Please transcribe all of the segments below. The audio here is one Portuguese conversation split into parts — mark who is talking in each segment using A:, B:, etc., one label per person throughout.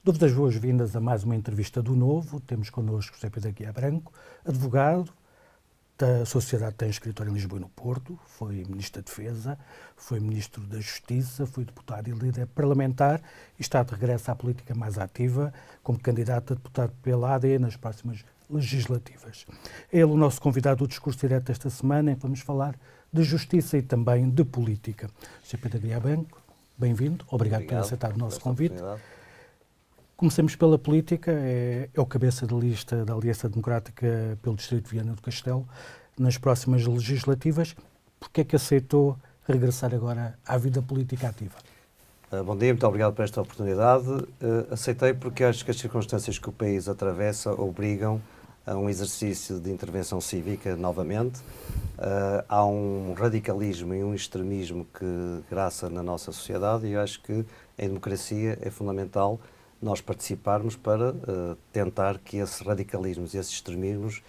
A: Dou-vos as boas-vindas a mais uma entrevista do Novo. Temos connosco José Pedro Aguiar Branco, advogado da Sociedade que tem escritório em Lisboa e no Porto, foi Ministro da Defesa, foi Ministro da Justiça, foi deputado e líder parlamentar e está de regresso à política mais ativa como candidato a deputado pela AD nas próximas legislativas. É ele o nosso convidado do Discurso Direto esta semana, em que vamos falar de justiça e também de política. José Pedro Aguiar Branco, bem-vindo, obrigado por aceitar o nosso convite. Comecemos pela política, é o cabeça de lista da Aliança Democrática pelo Distrito de Viana do Castelo. Nas próximas legislativas, porque é que aceitou regressar agora à vida política ativa?
B: Bom dia, muito obrigado por esta oportunidade. Aceitei porque acho que as circunstâncias que o país atravessa obrigam a um exercício de intervenção cívica novamente. Há um radicalismo e um extremismo que graça na nossa sociedade e eu acho que em democracia é fundamental nós participarmos para tentar que esses radicalismos e esses extremismos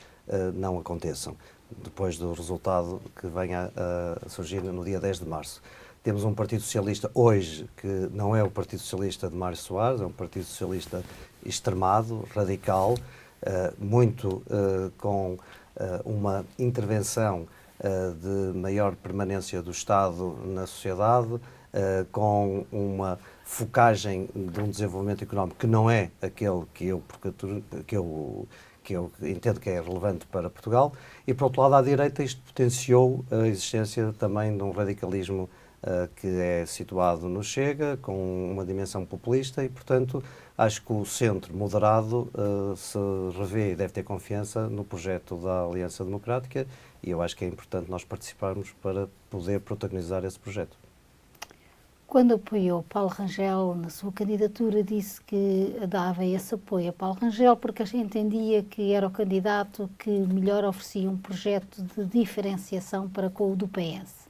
B: não aconteçam, depois do resultado que venha a surgir no dia 10 de março. Temos um Partido Socialista hoje que não é o Partido Socialista de Mário Soares, é um Partido Socialista extremado, radical, muito com uma intervenção de maior permanência do Estado na sociedade, com uma focagem de um desenvolvimento económico que não é aquele que eu entendo que é relevante para Portugal, e por outro lado, à direita, isto potenciou a existência também de um radicalismo que é situado no Chega, com uma dimensão populista, e portanto acho que o centro moderado se revê e deve ter confiança no projeto da Aliança Democrática, e eu acho que é importante nós participarmos para poder protagonizar esse projeto.
C: Quando apoiou Paulo Rangel na sua candidatura, disse que dava esse apoio a Paulo Rangel porque entendia que era o candidato que melhor oferecia um projeto de diferenciação para com o do PS.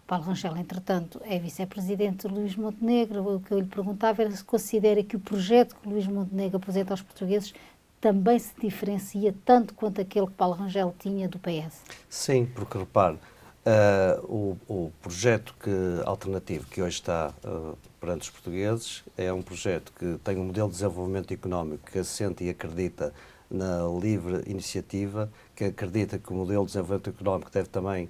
C: Paulo Rangel, entretanto, é vice-presidente de Luís Montenegro. O que eu lhe perguntava era se considera que o projeto que Luís Montenegro apresenta aos portugueses também se diferencia tanto quanto aquele que Paulo Rangel tinha do PS.
B: Sim, porque repare, o projeto alternativo que hoje está perante os portugueses é um projeto que tem um modelo de desenvolvimento económico que assenta e acredita na livre iniciativa, que acredita que o modelo de desenvolvimento económico deve também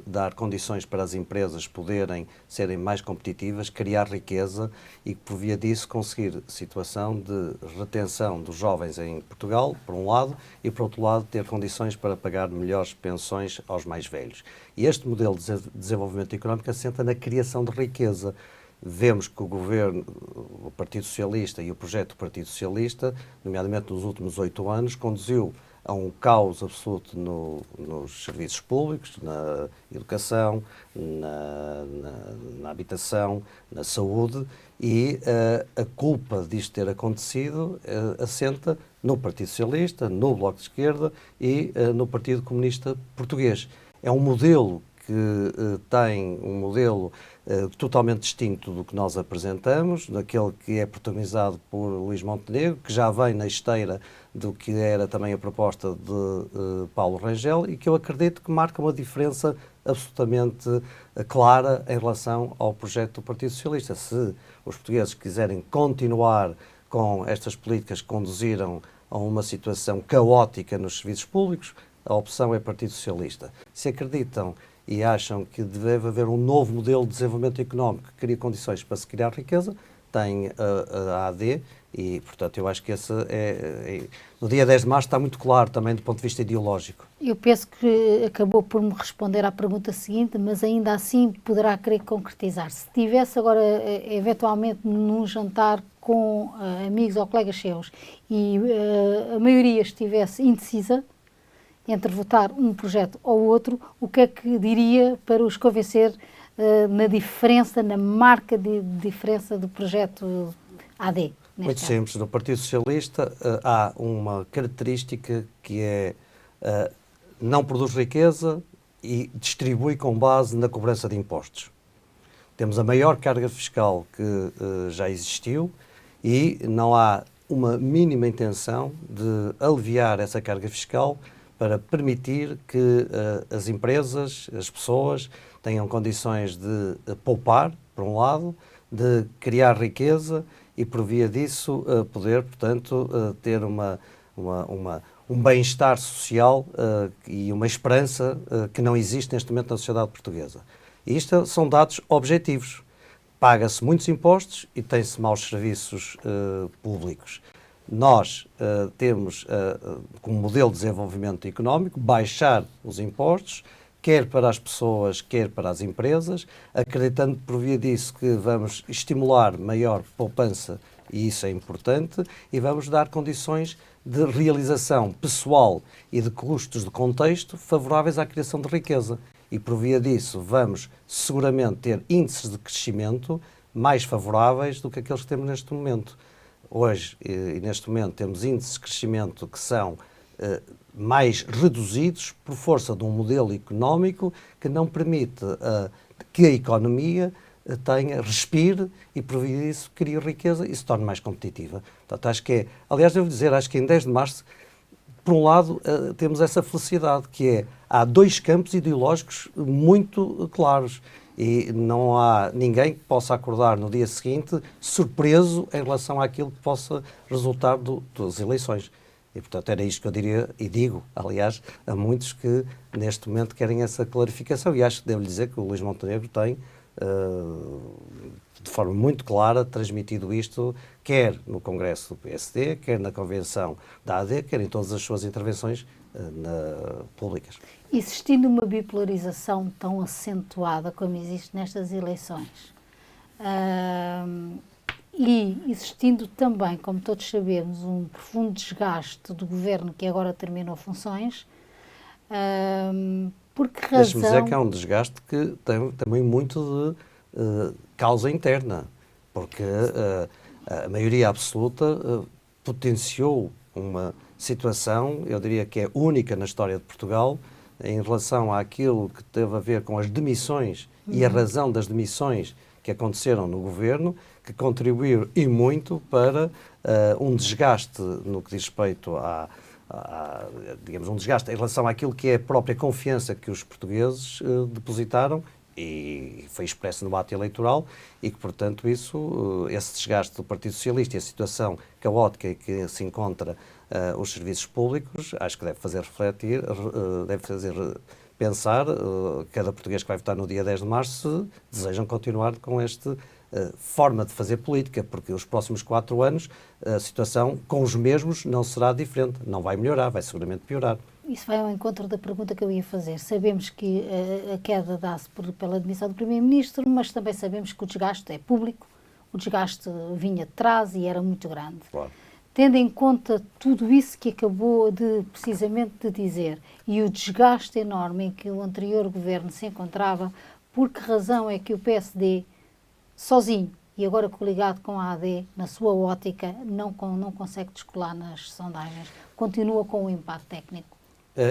B: dar condições para as empresas poderem serem mais competitivas, criar riqueza e, por via disso, conseguir situação de retenção dos jovens em Portugal, por um lado, e, por outro lado, ter condições para pagar melhores pensões aos mais velhos. E este modelo de desenvolvimento económico assenta na criação de riqueza. Vemos que o governo, o Partido Socialista e o projeto do Partido Socialista, nomeadamente nos últimos 8 anos, conduziu a um caos absoluto nos serviços públicos, na educação, na habitação, na saúde, e a culpa disto ter acontecido assenta no Partido Socialista, no Bloco de Esquerda e no Partido Comunista Português. É um modelo que tem um modelo totalmente distinto do que nós apresentamos, daquele que é protagonizado por Luís Montenegro, que já vem na esteira do que era também a proposta de Paulo Rangel e que eu acredito que marca uma diferença absolutamente clara em relação ao projeto do Partido Socialista. Se os portugueses quiserem continuar com estas políticas que conduziram a uma situação caótica nos serviços públicos, a opção é Partido Socialista. Se acreditam e acham que deve haver um novo modelo de desenvolvimento económico que cria condições para se criar riqueza, tem a AD e, portanto, eu acho que esse no dia 10 de março está muito claro também do ponto de vista ideológico.
C: Eu penso que acabou por me responder à pergunta seguinte, mas ainda assim poderá querer concretizar. Se estivesse agora, eventualmente, num jantar com amigos ou colegas seus e a maioria estivesse indecisa entre votar um projeto ou outro, o que é que diria para os convencer na diferença, na marca de diferença do projeto AD?
B: Muito simples. No Partido Socialista há uma característica que é não produz riqueza e distribui com base na cobrança de impostos. Temos a maior carga fiscal que já existiu e não há uma mínima intenção de aliviar essa carga fiscal para permitir que as empresas, as pessoas, tenham condições de poupar, por um lado, de criar riqueza e por via disso poder, portanto, ter um bem-estar social e uma esperança que não existe neste momento na sociedade portuguesa. E isto são dados objetivos. Paga-se muitos impostos e tem-se maus serviços públicos. Nós temos, como modelo de desenvolvimento económico, baixar os impostos, quer para as pessoas, quer para as empresas, acreditando por via disso que vamos estimular maior poupança, e isso é importante, e vamos dar condições de realização pessoal e de custos de contexto favoráveis à criação de riqueza. E por via disso vamos seguramente ter índices de crescimento mais favoráveis do que aqueles que temos neste momento. Hoje, e neste momento, temos índices de crescimento que são mais reduzidos por força de um modelo económico que não permite que a economia respire e, por via disso, crie riqueza e se torne mais competitiva. Portanto, acho que aliás, devo dizer, acho que em 10 de março, por um lado, temos essa felicidade, que há dois campos ideológicos muito claros. E não há ninguém que possa acordar no dia seguinte surpreso em relação àquilo que possa resultar das eleições. E, portanto, era isto que eu diria, e digo, aliás, a muitos que neste momento querem essa clarificação. E acho que devo dizer que o Luís Montenegro tem, de forma muito clara, transmitido isto, quer no Congresso do PSD, quer na Convenção da AD, quer em todas as suas intervenções públicas.
C: Existindo uma bipolarização tão acentuada como existe nestas eleições, e existindo também, como todos sabemos, um profundo desgaste do governo que agora terminou funções, por que razão...
B: Deixe-me dizer que é um desgaste que tem também muito de causa interna, porque a maioria absoluta potenciou uma situação, eu diria que é única na história de Portugal, em relação àquilo que teve a ver com as demissões e a razão das demissões que aconteceram no governo, que contribuíram e muito para um desgaste no que diz respeito digamos, um desgaste em relação àquilo que é a própria confiança que os portugueses depositaram e foi expresso no ato eleitoral e que, portanto, esse desgaste do Partido Socialista e a situação caótica em que se encontra os serviços públicos, acho que deve fazer refletir, deve fazer pensar cada português que vai votar no dia 10 de março se desejam continuar com esta forma de fazer política, porque os próximos 4 anos a situação com os mesmos não será diferente, não vai melhorar, vai seguramente piorar.
C: Isso vai ao encontro da pergunta que eu ia fazer. Sabemos que a queda dá-se pela admissão do Primeiro-Ministro, mas também sabemos que o desgaste é público, o desgaste vinha de trás e era muito grande.
B: Claro.
C: Tendo em conta tudo isso que acabou precisamente de dizer e o desgaste enorme em que o anterior governo se encontrava, por que razão é que o PSD, sozinho e agora coligado com a AD, na sua ótica, não consegue descolar nas sondagens? Continua com o impacto técnico?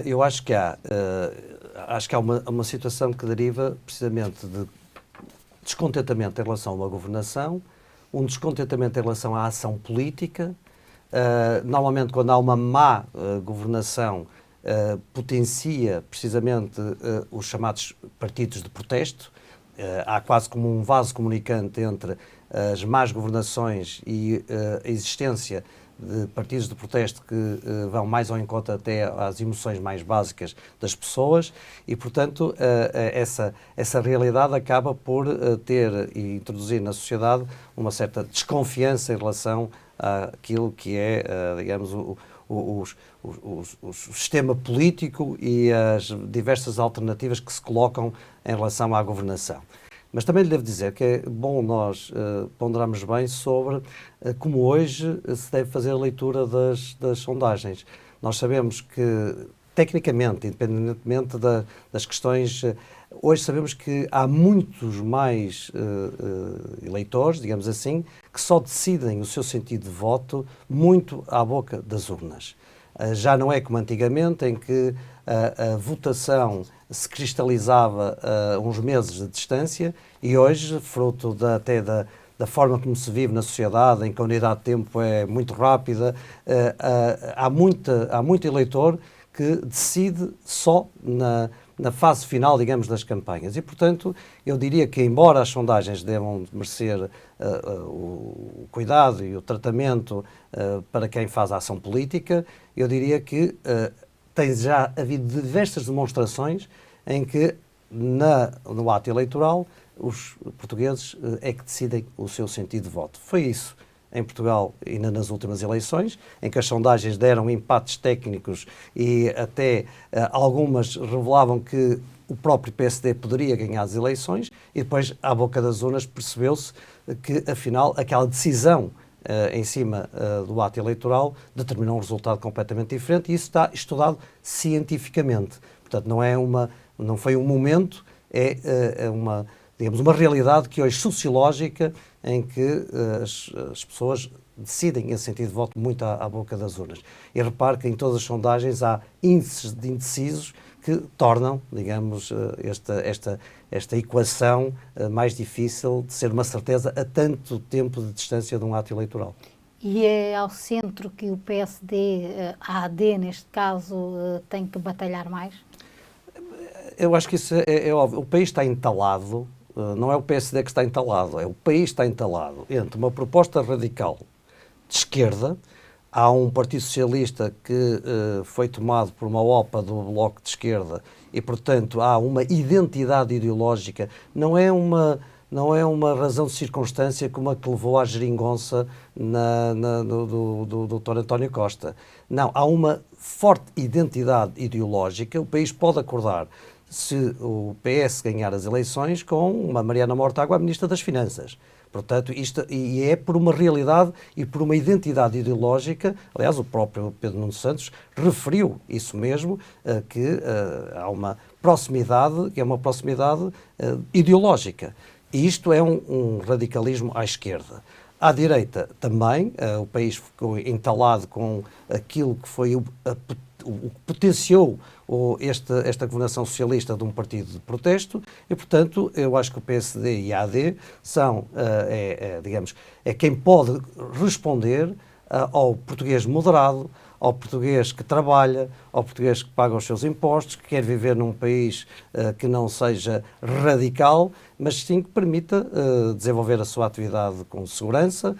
B: Eu acho que há uma situação que deriva precisamente de descontentamento em relação a uma governação, um descontentamento em relação à ação política. Normalmente, quando há uma má governação, potencia precisamente os chamados partidos de protesto. Há quase como um vaso comunicante entre as más governações e a existência de partidos de protesto que vão mais ao encontro até às emoções mais básicas das pessoas e, portanto, essa realidade acaba por ter e introduzir na sociedade uma certa desconfiança em relação àquilo que é, digamos, o sistema político e as diversas alternativas que se colocam em relação à governação. Mas também lhe devo dizer que é bom nós ponderarmos bem sobre como hoje se deve fazer a leitura das sondagens. Nós sabemos que, tecnicamente, independentemente das questões, hoje sabemos que há muitos mais eleitores, digamos assim, que só decidem o seu sentido de voto muito à boca das urnas. Já não é como antigamente, em que a votação se cristalizava a uns meses de distância e hoje, fruto até da forma como se vive na sociedade, em que a unidade de tempo é muito rápida, há muito eleitor que decide só na fase final, digamos, das campanhas. E, portanto, eu diria que, embora as sondagens devam merecer o cuidado e o tratamento para quem faz a ação política, eu diria que tem já havido diversas demonstrações em que, no ato eleitoral, os portugueses é que decidem o seu sentido de voto. Foi isso em Portugal ainda nas últimas eleições, em que as sondagens deram empates técnicos e até algumas revelavam que o próprio PSD poderia ganhar as eleições, e depois, à boca das urnas, percebeu-se que, afinal, aquela decisão em cima do ato eleitoral determinou um resultado completamente diferente, e isso está estudado cientificamente. Portanto, não foi um momento, é uma, digamos, uma realidade que hoje sociológica, em que as pessoas decidem esse sentido de voto muito à boca das urnas. E repare que em todas as sondagens há índices de indecisos que tornam, digamos, esta equação mais difícil de ser uma certeza a tanto tempo de distância de um ato eleitoral.
C: E é ao centro que o PSD, a AD neste caso, tem que batalhar mais?
B: Eu acho que isso é óbvio. O país está entalado, não é o PSD que está entalado, é o país que está entalado entre uma proposta radical de esquerda. Há um Partido Socialista que foi tomado por uma OPA do Bloco de Esquerda e, portanto, há uma identidade ideológica. Não é uma razão de circunstância como a que levou à geringonça do Dr. António Costa. Não, há uma forte identidade ideológica. O país pode acordar, se o PS ganhar as eleições, com uma Mariana Mortágua, a Ministra das Finanças. Portanto, isto e é por uma realidade e por uma identidade ideológica. Aliás, o próprio Pedro Nuno Santos referiu isso mesmo, que há uma proximidade, que é uma proximidade ideológica. E isto é um radicalismo à esquerda. À direita também, o país ficou entalado com aquilo que foi o que potenciou esta governação socialista de um partido de protesto, e, portanto, eu acho que o PSD e a AD são, digamos, quem pode responder ao português moderado, ao português que trabalha, ao português que paga os seus impostos, que quer viver num país que não seja radical, mas sim que permita desenvolver a sua atividade com segurança,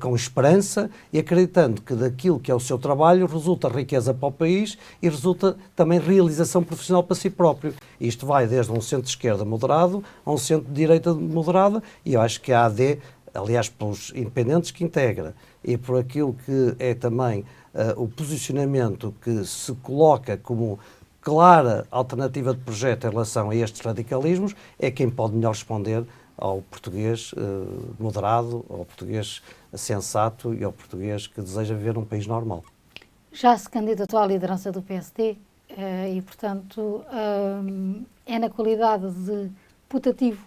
B: com esperança e acreditando que daquilo que é o seu trabalho resulta riqueza para o país e resulta também realização profissional para si próprio. E isto vai desde um centro-esquerda moderado a um centro-direita moderada, e eu acho que a AD, aliás, pelos independentes que integra e por aquilo que é também o posicionamento que se coloca como clara alternativa de projeto em relação a estes radicalismos, é quem pode melhor responder ao português moderado, ao português sensato e ao português que deseja viver num país normal.
C: Já se candidatou à liderança do PSD e, portanto, é na qualidade de putativo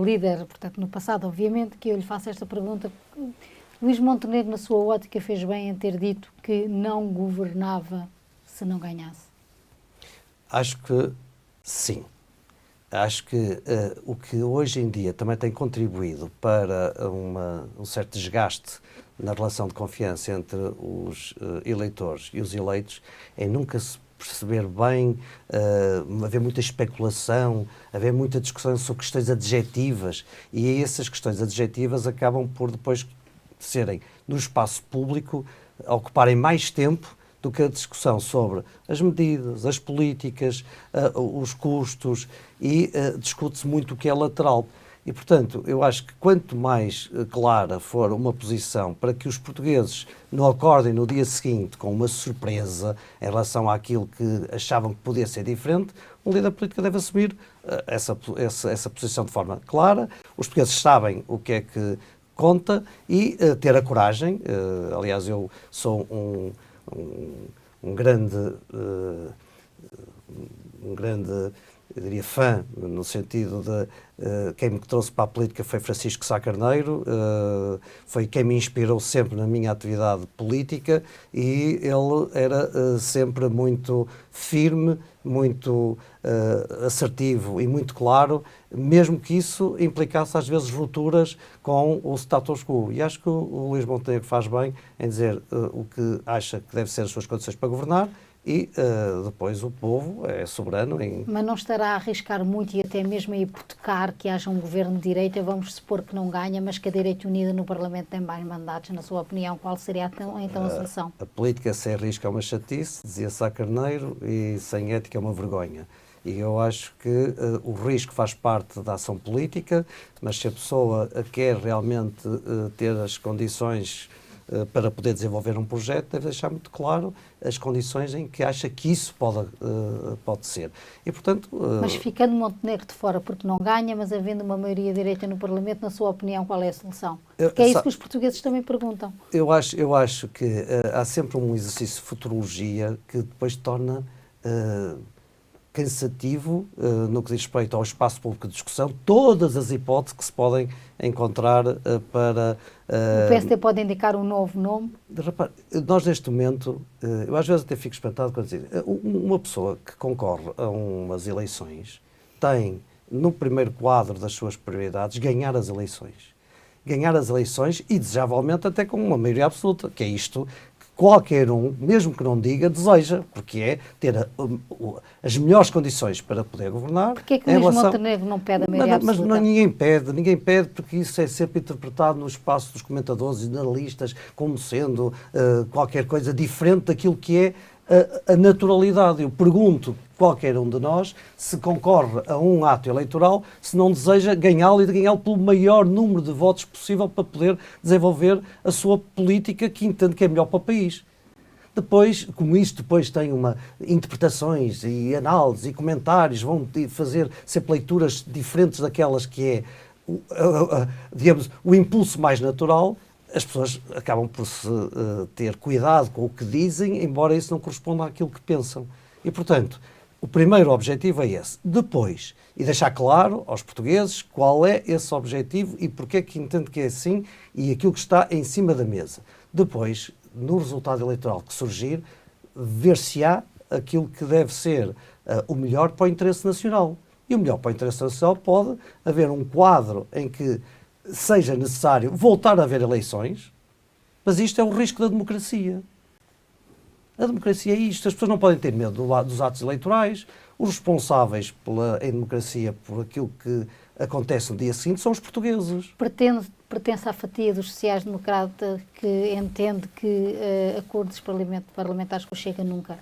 C: líder, portanto, no passado, obviamente, que eu lhe faço esta pergunta. Luís Montenegro, na sua ótica, fez bem em ter dito que não governava se não ganhasse?
B: Acho que sim. Acho que o que hoje em dia também tem contribuído para um certo desgaste na relação de confiança entre os eleitores e os eleitos é nunca se perceber bem, haver muita especulação, haver muita discussão sobre questões adjetivas, e essas questões adjetivas acabam por depois serem, no espaço público, ocuparem mais tempo do que a discussão sobre as medidas, as políticas, os custos, e discute-se muito o que é lateral. E, portanto, eu acho que quanto mais clara for uma posição para que os portugueses não acordem no dia seguinte com uma surpresa em relação àquilo que achavam que podia ser diferente, um líder político deve assumir essa posição de forma clara. Os portugueses sabem o que é que conta e ter a coragem. Aliás, eu sou um grande, eu diria, fã, no sentido de quem me trouxe para a política foi Francisco Sá Carneiro, foi quem me inspirou sempre na minha atividade política, e ele era sempre muito firme, muito assertivo e muito claro, mesmo que isso implicasse às vezes rupturas com o status quo. E acho que o Luís Montenegro faz bem em dizer o que acha que deve ser as suas condições para governar, e depois o povo é soberano em...
C: Mas não estará a arriscar muito e até mesmo a hipotecar que haja um governo de direita, vamos supor que não ganha, mas que a direita unida no Parlamento tem mais mandatos, na sua opinião, qual seria então a solução?
B: A política sem risco é uma chatice, dizia Sá Carneiro, e sem ética é uma vergonha. E eu acho que o risco faz parte da ação política, mas se a pessoa quer realmente ter as condições para poder desenvolver um projeto, deve deixar muito claro as condições em que acha que isso pode ser. E, portanto,
C: mas ficando Montenegro de fora porque não ganha, mas havendo uma maioria direita no Parlamento, na sua opinião, qual é a solução? Porque é isso que os portugueses também perguntam.
B: Eu acho que há sempre um exercício de futurologia que depois torna cansativo no que diz respeito ao espaço público de discussão, todas as hipóteses que se podem encontrar para...
C: O PSD pode indicar um novo nome?
B: Repare, nós neste momento, eu às vezes até fico espantado quando digo, uma pessoa que concorre a umas eleições tem, no primeiro quadro das suas prioridades, ganhar as eleições. Ganhar as eleições e, desejavelmente, até com uma maioria absoluta, que é isto qualquer um, mesmo que não diga, deseja, porque é ter as melhores condições para poder governar.
C: Porquê é que o Luís Montenegro não pede a maioria absoluta?
B: Mas ninguém pede, porque isso é sempre interpretado no espaço dos comentadores e analistas como sendo qualquer coisa diferente daquilo que é a naturalidade. Eu pergunto qualquer um de nós se concorre a um ato eleitoral, se não deseja ganhá-lo e de ganhá-lo pelo maior número de votos possível para poder desenvolver a sua política que entende que é melhor para o país. Depois, como isto depois tem interpretações e análises e comentários, vão fazer sempre leituras diferentes daquelas que é, digamos, o impulso mais natural, as pessoas acabam por se ter cuidado com o que dizem, embora isso não corresponda àquilo que pensam. E, portanto, o primeiro objetivo é esse. Depois, e deixar claro aos portugueses qual é esse objetivo e porque é que entende que é assim e aquilo que está em cima da mesa. Depois, no resultado eleitoral que surgir, ver-se-á aquilo que deve ser o melhor para o interesse nacional. E o melhor para o interesse nacional pode haver um quadro em que seja necessário voltar a haver eleições, mas isto é o risco da democracia. A democracia é isto. As pessoas não podem ter medo dos atos eleitorais. Os responsáveis em democracia por aquilo que acontece no dia seguinte são os portugueses.
C: Pertence à fatia dos sociais-democratas que entende que acordos parlamentares com o Chega nunca?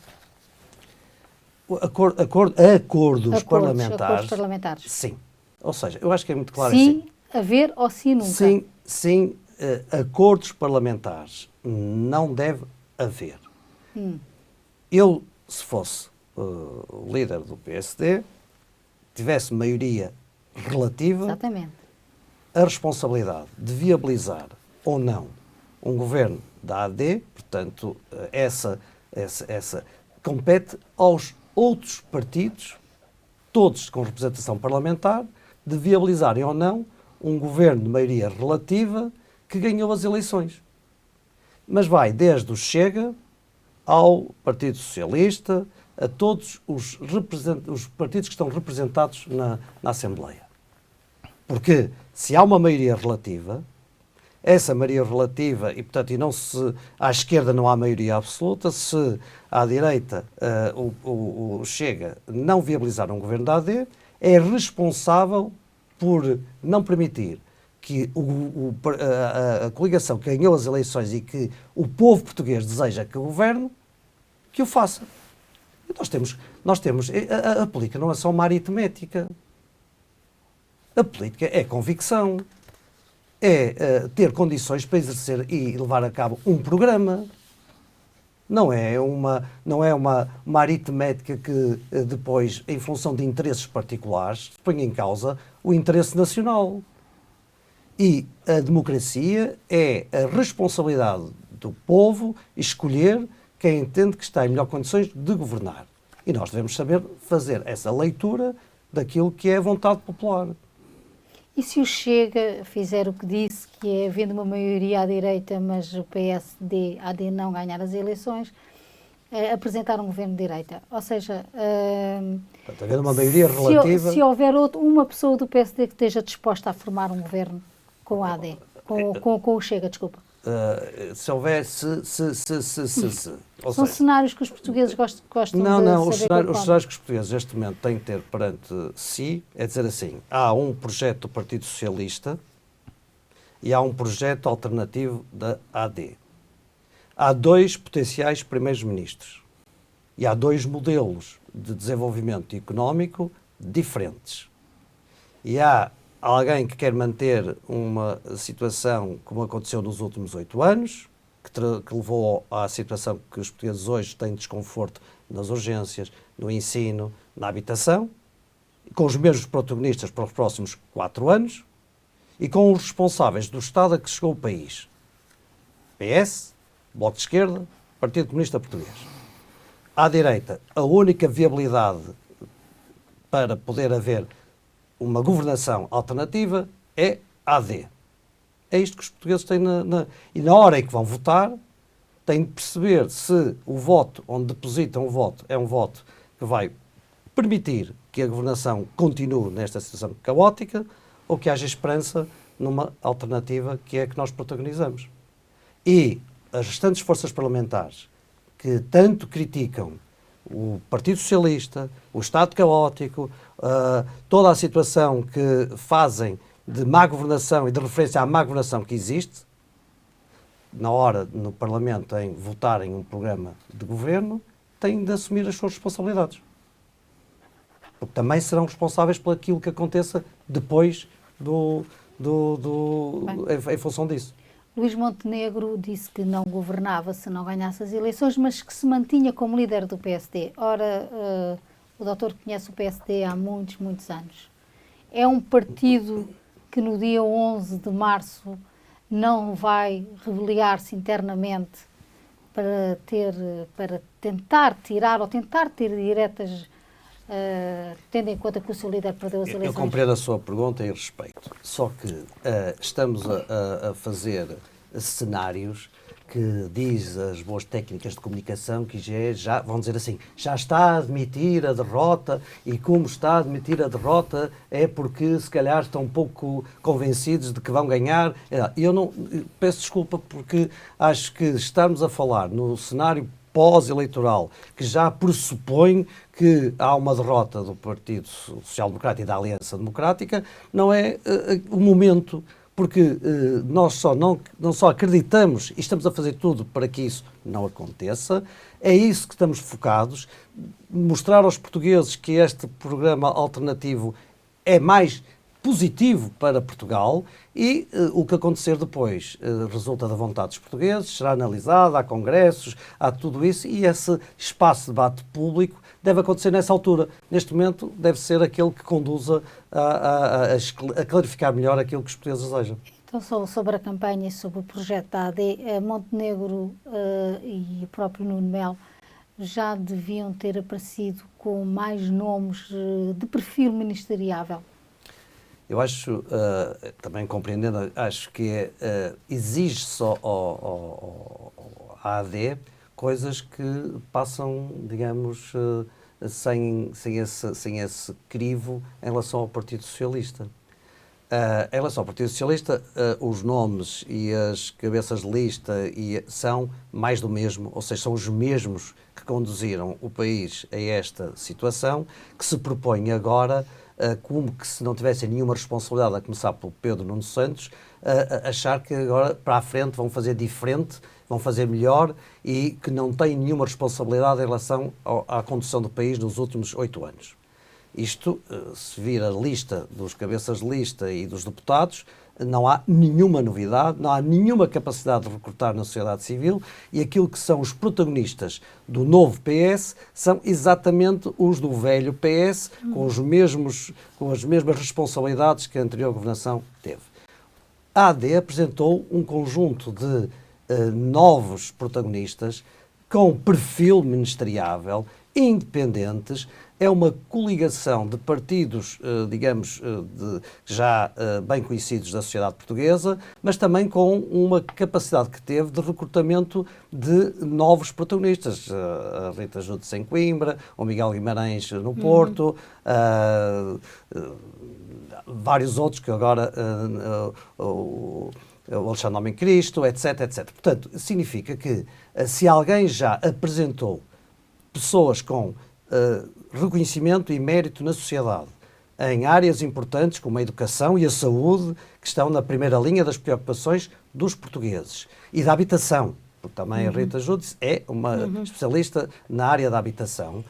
B: Acordos parlamentares. Sim. Ou seja, eu acho que é muito claro
C: sim,
B: assim.
C: Haver ou sim nunca?
B: Sim, acordos parlamentares não deve haver. Eu, se fosse o líder do PSD, tivesse maioria relativa,
C: exatamente,
B: a responsabilidade de viabilizar ou não um governo da AD, portanto, essa compete aos outros partidos, todos com representação parlamentar, de viabilizarem ou não um governo de maioria relativa que ganhou as eleições. Mas vai desde o Chega ao Partido Socialista, a todos os partidos que estão representados na Assembleia. Porque se há uma maioria relativa, essa maioria relativa, e portanto à esquerda não há maioria absoluta, se à direita o Chega não viabilizar um governo da AD, é responsável por não permitir que a coligação que ganhou as eleições e que o povo português deseja que governe, que o faça. E nós temos a política não é só uma aritmética. A política é convicção, é ter condições para exercer e levar a cabo um programa. Não é uma aritmética que depois, em função de interesses particulares, põe em causa o interesse nacional. E a democracia é a responsabilidade do povo escolher quem entende que está em melhores condições de governar. E nós devemos saber fazer essa leitura daquilo que é a vontade popular.
C: E se o Chega fizer o que disse, que é havendo uma maioria à direita, mas o PSD, a AD não ganhar as eleições, apresentar um governo de direita? Ou seja,
B: havendo uma maioria relativa...
C: Se houver uma pessoa do PSD que esteja disposta a formar um governo com a AD, com o Chega, desculpa.
B: Se houver, se. Ou
C: São
B: seja,
C: cenários que os portugueses gostam
B: não,
C: de
B: não, os
C: saber
B: cenários que os portugueses neste momento têm que ter perante si é dizer assim: há um projeto do Partido Socialista e há um projeto alternativo da AD. Há 2 potenciais primeiros-ministros e há 2 modelos de desenvolvimento económico diferentes. E há alguém que quer manter uma situação como aconteceu nos últimos 8 anos, que levou à situação que os portugueses hoje têm desconforto nas urgências, no ensino, na habitação, com os mesmos protagonistas para os próximos 4 anos e com os responsáveis do Estado a que chegou o país. PS, Bloco de Esquerda, Partido Comunista Português. À direita, a única viabilidade para poder haver uma governação alternativa é AD. É isto que os portugueses têm e na hora em que vão votar, têm de perceber se o voto, onde depositam o voto, é um voto que vai permitir que a governação continue nesta situação caótica ou que haja esperança numa alternativa que é a que nós protagonizamos. E as restantes forças parlamentares que tanto criticam o Partido Socialista, o Estado caótico, toda a situação que fazem de má governação e de referência à má governação que existe, na hora no Parlamento em votarem um programa de governo, têm de assumir as suas responsabilidades. Porque também serão responsáveis por aquilo que aconteça depois em função disso.
C: Luís Montenegro disse que não governava se não ganhasse as eleições, mas que se mantinha como líder do PSD. Ora, o doutor conhece o PSD há muitos, muitos anos. É um partido que no dia 11 de março não vai rebeliar-se internamente para tentar tirar ou tentar ter diretas, tendo em conta que o seu líder perdeu as eleições?
B: Eu compreendo a sua pergunta e respeito. Só que estamos a fazer cenários que diz as boas técnicas de comunicação que já vão dizer assim, já está a admitir a derrota e como está a admitir a derrota é porque se calhar estão um pouco convencidos de que vão ganhar. Eu não peço desculpa porque acho que estarmos a falar no cenário pós-eleitoral que já pressupõe que há uma derrota do Partido Social Democrata e da Aliança Democrática não é o momento. Porque nós não só acreditamos e estamos a fazer tudo para que isso não aconteça, é isso que estamos focados, mostrar aos portugueses que este programa alternativo é mais positivo para Portugal e o que acontecer depois resulta da vontade dos portugueses, será analisado, há congressos, há tudo isso e esse espaço de debate público deve acontecer nessa altura. Neste momento deve ser aquele que conduza a clarificar melhor aquilo que os portugueses desejam.
C: Então, sobre a campanha e sobre o projeto da AD, Montenegro e o próprio Nuno Melo já deviam ter aparecido com mais nomes de perfil ministeriável.
B: Eu acho, também compreendendo, acho que exige-se à AD coisas que passam, digamos, sem esse crivo em relação ao Partido Socialista. Em relação ao Partido Socialista, os nomes e as cabeças de lista são mais do mesmo, ou seja, são os mesmos que conduziram o país a esta situação, que se propõe agora, como que se não tivessem nenhuma responsabilidade, a começar pelo Pedro Nuno Santos, achar que agora para a frente vão fazer diferente, vão fazer melhor e que não têm nenhuma responsabilidade em relação à condução do país nos últimos 8 anos. Isto, se vir a lista dos cabeças de lista e dos deputados, não há nenhuma novidade, não há nenhuma capacidade de recrutar na sociedade civil e aquilo que são os protagonistas do novo PS são exatamente os do velho PS, com as mesmas responsabilidades que a anterior governação teve. A AD apresentou um conjunto de novos protagonistas com perfil ministeriável, independentes. É uma coligação de partidos, digamos, já bem conhecidos da sociedade portuguesa, mas também com uma capacidade que teve de recrutamento de novos protagonistas. A Rita Judes em Coimbra, o Miguel Guimarães no Porto, vários outros que agora o Alexandre Homem Cristo, etc, etc. Portanto, significa que se alguém já apresentou pessoas com reconhecimento e mérito na sociedade em áreas importantes como a educação e a saúde, que estão na primeira linha das preocupações dos portugueses, e da habitação, porque também a Rita Júdice é uma especialista na área da habitação,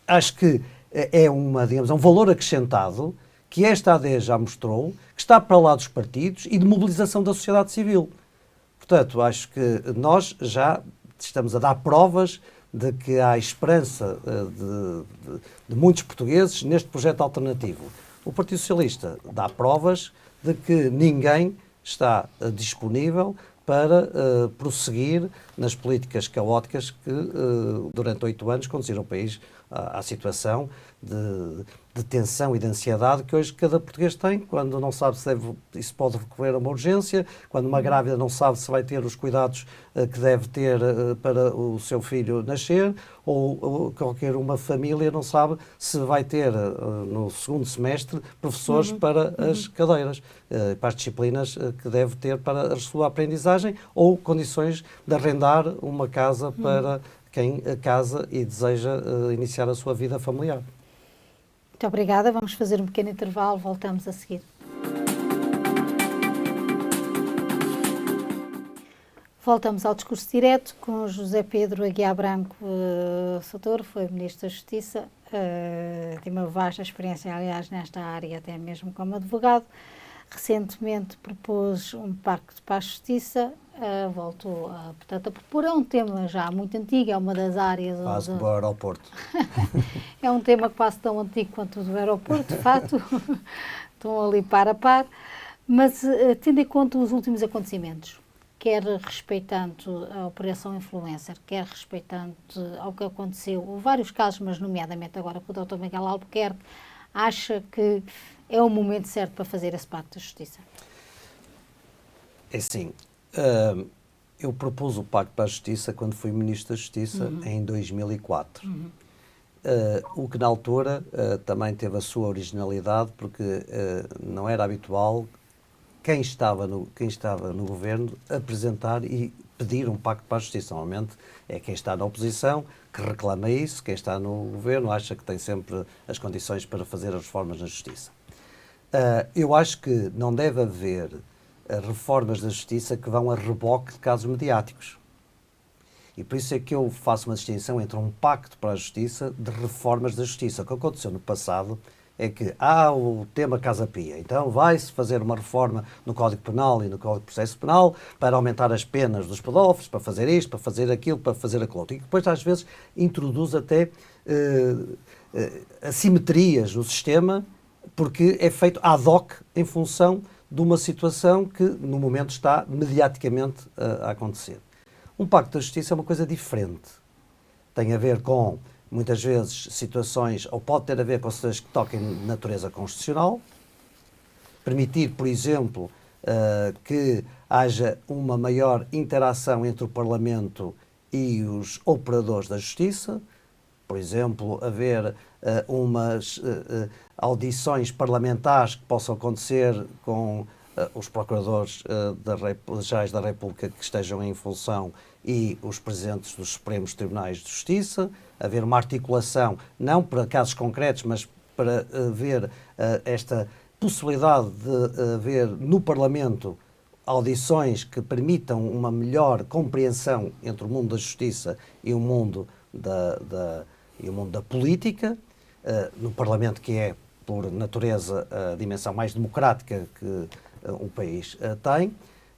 B: acho que é digamos, um valor acrescentado que esta AD já mostrou, que está para lá dos partidos e de mobilização da sociedade civil. Portanto, acho que nós já estamos a dar provas de que há esperança de muitos portugueses neste projeto alternativo. O Partido Socialista dá provas de que ninguém está disponível para prosseguir nas políticas caóticas que durante 8 anos conduziram o país à situação de tensão e de ansiedade que hoje cada português tem, quando não sabe se pode recorrer a uma urgência, quando uma grávida não sabe se vai ter os cuidados que deve ter para o seu filho nascer, ou qualquer uma família não sabe se vai ter no segundo semestre professores para as cadeiras, para as disciplinas que deve ter para a sua aprendizagem, ou condições de arrendar uma casa para quem casa e deseja iniciar a sua vida familiar.
C: Muito obrigada. Vamos fazer um pequeno intervalo. Voltamos a seguir. Voltamos ao discurso direto com José Pedro Aguiar Branco Soutor, foi Ministro da Justiça, tem uma vasta experiência, aliás, nesta área, até mesmo como advogado. Recentemente propôs um pacto para a justiça, voltou portanto, a propor. É um tema já muito antigo, é uma das áreas...
B: Quase como o aeroporto.
C: É um tema quase tão antigo quanto o do aeroporto, de facto, estão ali par a par, mas tendo em conta os últimos acontecimentos, quer respeitando a Operação Influencer, quer respeitando ao que aconteceu, houve vários casos, mas nomeadamente agora com o Dr. Miguel Albuquerque, acha que é o momento certo para fazer esse pacto de justiça?
B: É assim, eu propus o Pacto para a Justiça quando fui Ministro da Justiça em 2004. O que na altura também teve a sua originalidade, porque não era habitual quem estava no governo apresentar e pedir um pacto para a justiça. Normalmente é quem está na oposição que reclama isso, quem está no governo acha que tem sempre as condições para fazer as reformas na justiça. Eu acho que não deve haver reformas da justiça que vão a reboque de casos mediáticos. E por isso é que eu faço uma distinção entre um pacto para a justiça de reformas da justiça. O que aconteceu no passado é que há o tema Casa Pia, então vai-se fazer uma reforma no Código Penal e no Código de Processo Penal para aumentar as penas dos pedófilos, para fazer isto, para fazer aquilo, para fazer aquilo outro. E depois às vezes introduz até assimetrias no sistema, porque é feito ad hoc em função de uma situação que no momento está mediaticamente a acontecer. Um pacto da justiça é uma coisa diferente. Tem a ver com, muitas vezes, situações, ou pode ter a ver com situações que toquem natureza constitucional, permitir, por exemplo, que haja uma maior interação entre o Parlamento e os operadores da justiça, por exemplo, haver umas audições parlamentares que possam acontecer com os procuradores gerais da República que estejam em função e os presidentes dos Supremos Tribunais de Justiça, haver uma articulação, não para casos concretos, mas para ver esta possibilidade de haver no Parlamento audições que permitam uma melhor compreensão entre o mundo da justiça e o mundo da política, no Parlamento, que é, por natureza, a dimensão mais democrática que um país tem.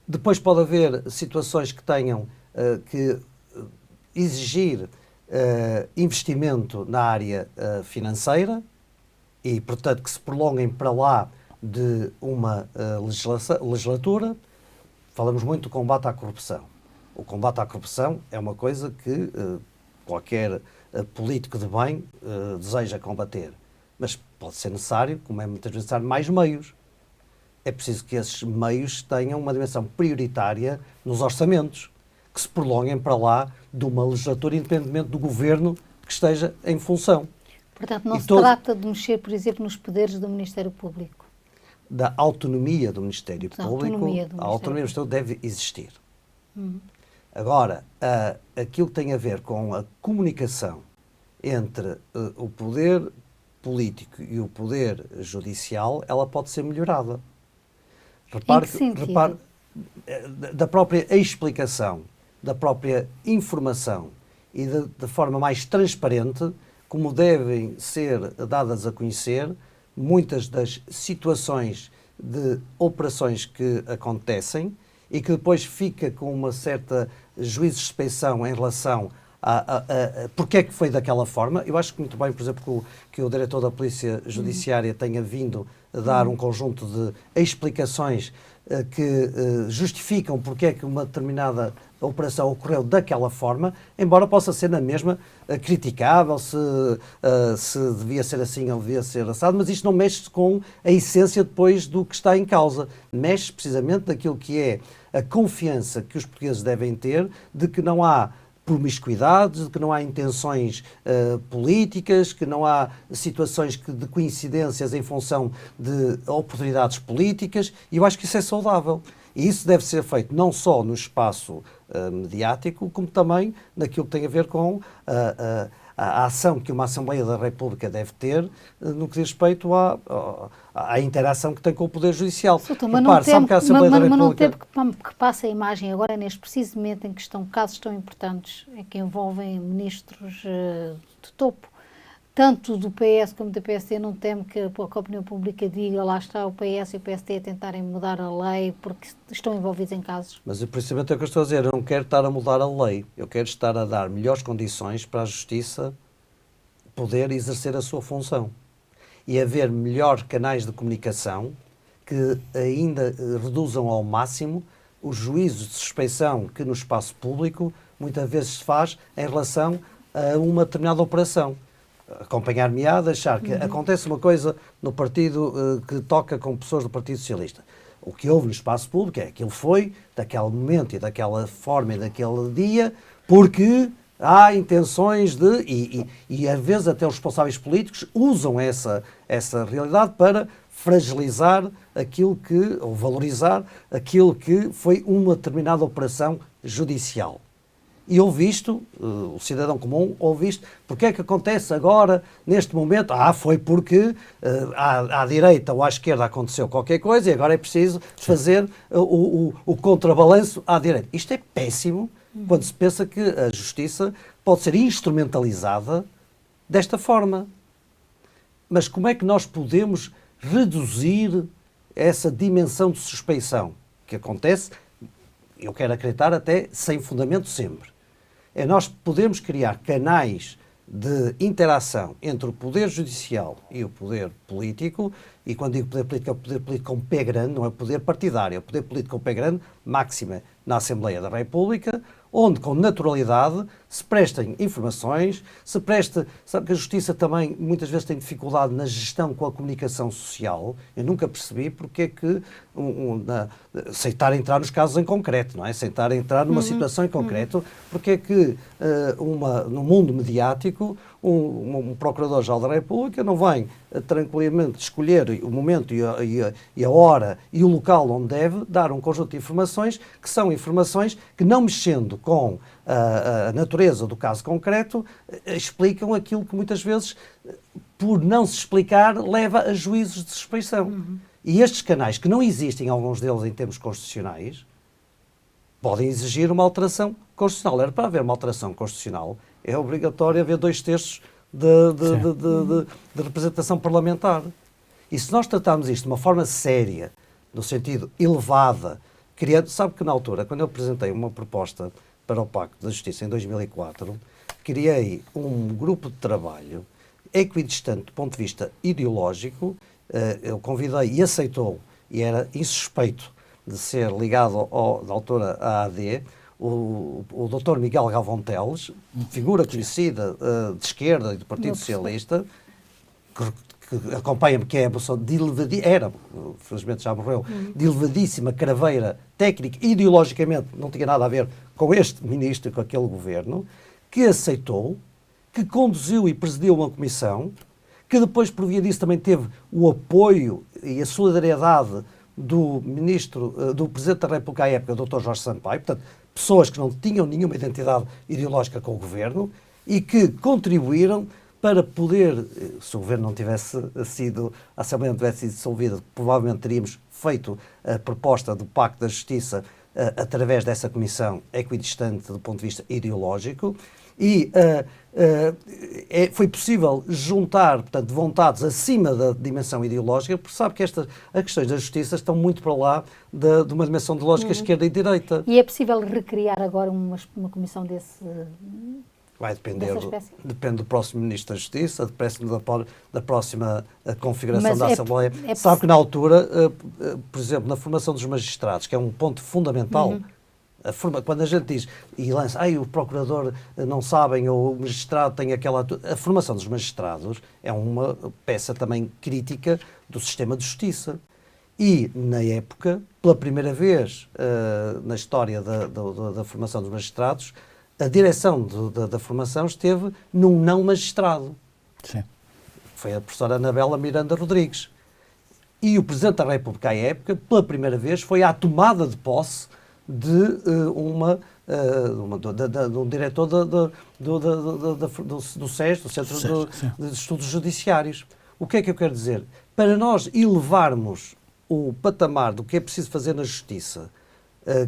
B: Depois pode haver situações que tenham que exigir investimento na área financeira e, portanto, que se prolonguem para lá de uma legislatura. Falamos muito do combate à corrupção. O combate à corrupção é uma coisa que qualquer político de bem deseja combater. Mas pode ser necessário, como é muitas vezes necessário, mais meios. É preciso que esses meios tenham uma dimensão prioritária nos orçamentos, que se prolonguem para lá de uma legislatura, independentemente do governo que esteja em função.
C: Portanto, não se trata de mexer, por exemplo, nos poderes do Ministério Público?
B: da autonomia do Ministério
C: Da
B: Público,
C: autonomia do
B: a autonomia do
C: Ministério
B: Ministério deve existir. Agora, aquilo que tem a ver com a comunicação entre o poder político e o poder judicial, ela pode ser melhorada.
C: Em que sentido?
B: Da própria explicação, da própria informação e de forma mais transparente, como devem ser dadas a conhecer muitas das situações de operações que acontecem e que depois fica com uma certa juízo de suspeição em relação a porque é que foi daquela forma. Eu acho que muito bem, por exemplo, que o diretor da Polícia Judiciária tenha vindo a dar um conjunto de explicações que justificam porque é que uma determinada operação ocorreu daquela forma, embora possa ser na mesma criticável, se devia ser assim ou devia ser assado, mas isto não mexe com a essência depois do que está em causa. Mexe precisamente naquilo que é a confiança que os portugueses devem ter de que não há promiscuidades, de que não há intenções políticas, que não há situações de coincidências em função de oportunidades políticas, e eu acho que isso é saudável. E isso deve ser feito não só no espaço mediático, como também naquilo que tem a ver com a ação que uma Assembleia da República deve ter no que diz respeito à interação que tem com o Poder Judicial.
C: Mas não temo que passe a imagem agora, neste preciso momento em que estão casos tão importantes, que envolvem ministros de topo, tanto do PS como do PSD, não temo que a opinião pública diga lá está o PS e o PSD a tentarem mudar a lei porque estão envolvidos em casos?
B: Mas precisamente é o que eu estou a dizer, eu não quero estar a mudar a lei, eu quero estar a dar melhores condições para a Justiça poder exercer a sua função e haver melhores canais de comunicação que ainda reduzam ao máximo os juízos de suspeição que no espaço público muitas vezes se faz em relação a uma determinada operação. Acompanhar-me-á, deixar que acontece uma coisa no partido que toca com pessoas do Partido Socialista. O que houve no espaço público é que aquilo foi daquele momento e daquela forma e daquele dia, porque há intenções e às vezes até os responsáveis políticos usam essa realidade para fragilizar aquilo que, ou valorizar aquilo que foi uma determinada operação judicial. E ouvi isto, o cidadão comum ouve isto, porque é que acontece agora, neste momento? Foi porque à direita ou à esquerda aconteceu qualquer coisa e agora é preciso fazer o contrabalanço à direita. Isto é péssimo quando se pensa que a justiça pode ser instrumentalizada desta forma. Mas como é que nós podemos reduzir essa dimensão de suspeição que acontece, eu quero acreditar até sem fundamento sempre? É nós podemos criar canais de interação entre o poder judicial e o poder político, e quando digo poder político, é o poder político com pé grande, não é o poder partidário, é o poder político com pé grande, máxima na Assembleia da República, onde com naturalidade se prestem informações, sabe que a Justiça também muitas vezes tem dificuldade na gestão com a comunicação social. Eu nunca percebi porque é que sem estar a entrar nos casos em concreto, não é? Sem estar a entrar numa situação em concreto, porque é que no mundo mediático um Procurador-Geral da República não vem tranquilamente escolher o momento e a hora e o local onde deve dar um conjunto de informações que são informações que, não mexendo com a natureza do caso concreto, explicam aquilo que muitas vezes, por não se explicar, leva a juízos de suspeição. E estes canais, que não existem, alguns deles em termos constitucionais, podem exigir uma alteração constitucional. Era para haver uma alteração constitucional, é obrigatório haver 2/3 de representação parlamentar. E se nós tratarmos isto de uma forma séria, no sentido elevada, sabe que na altura, quando eu apresentei uma proposta para o Pacto da Justiça em 2004, criei um grupo de trabalho equidistante do ponto de vista ideológico. Eu convidei e aceitou, e era insuspeito de ser ligado da autora AD, o Dr. Miguel Galvão Teles, figura conhecida de esquerda e do Partido Socialista, que acompanha-me, que é uma pessoa felizmente já morreu, de elevadíssima craveira técnica, ideologicamente não tinha nada a ver com este ministro, com aquele governo, que aceitou, que conduziu e presidiu uma comissão, que depois, por via disso, também teve o apoio e a solidariedade do ministro, do Presidente da República à época, Dr. Jorge Sampaio, portanto, pessoas que não tinham nenhuma identidade ideológica com o Governo e que contribuíram para poder, se o Governo não tivesse sido, a Assembleia não tivesse sido dissolvida, provavelmente teríamos feito a proposta do Pacto da Justiça através dessa comissão equidistante do ponto de vista ideológico, e foi possível juntar, portanto, vontades acima da dimensão ideológica, porque sabe que as questões da justiça estão muito para lá de uma dimensão de lógica esquerda e direita.
C: E é possível recriar agora uma comissão
B: Vai depender,
C: dessa espécie?
B: depende do próximo Ministro da Justiça, depende da próxima configuração da
C: Mas
B: Assembleia. Sabe que na altura, por exemplo, na formação dos magistrados, que é um ponto fundamental, quando a gente diz e lança, o procurador não sabem, ou o magistrado tem aquela... A formação dos magistrados é uma peça também crítica do sistema de justiça. E, na época, pela primeira vez na história da formação dos magistrados, a direção da formação esteve num não magistrado.
A: Sim.
B: Foi a professora Anabela Miranda Rodrigues. E o Presidente da República, à época, pela primeira vez, foi à tomada de posse de um diretor do SES, do Centro de Estudos Judiciários. O que é que eu quero dizer? Para nós elevarmos o patamar do que é preciso fazer na justiça,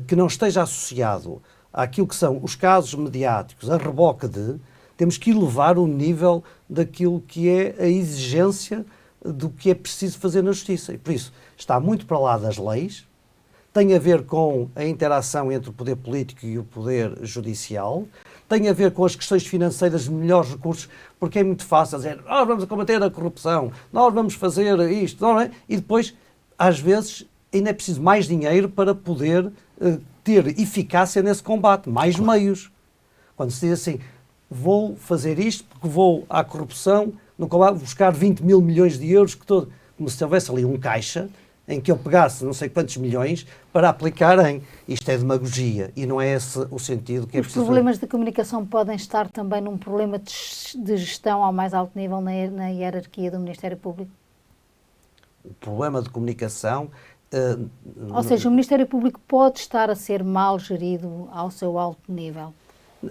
B: que não esteja associado àquilo que são os casos mediáticos, a reboque temos que elevar o nível daquilo que é a exigência do que é preciso fazer na justiça. E por isso, está muito para lá das leis, tem a ver com a interação entre o poder político e o poder judicial, tem a ver com as questões financeiras de melhores recursos, porque é muito fácil dizer, nós vamos combater a corrupção, nós vamos fazer isto, não é? E depois, às vezes, ainda é preciso mais dinheiro para poder ter eficácia nesse combate, mais meios. Quando se diz assim, vou fazer isto porque vou à corrupção, no combate, buscar 20 mil milhões de euros, como se houvesse ali um caixa em que eu pegasse não sei quantos milhões para aplicar em... Isto é demagogia e não é esse o sentido que é preciso...
C: Os problemas de comunicação podem estar também num problema de gestão ao mais alto nível na hierarquia do Ministério Público?
B: O problema de comunicação...
C: Ou seja, o Ministério Público pode estar a ser mal gerido ao seu alto nível,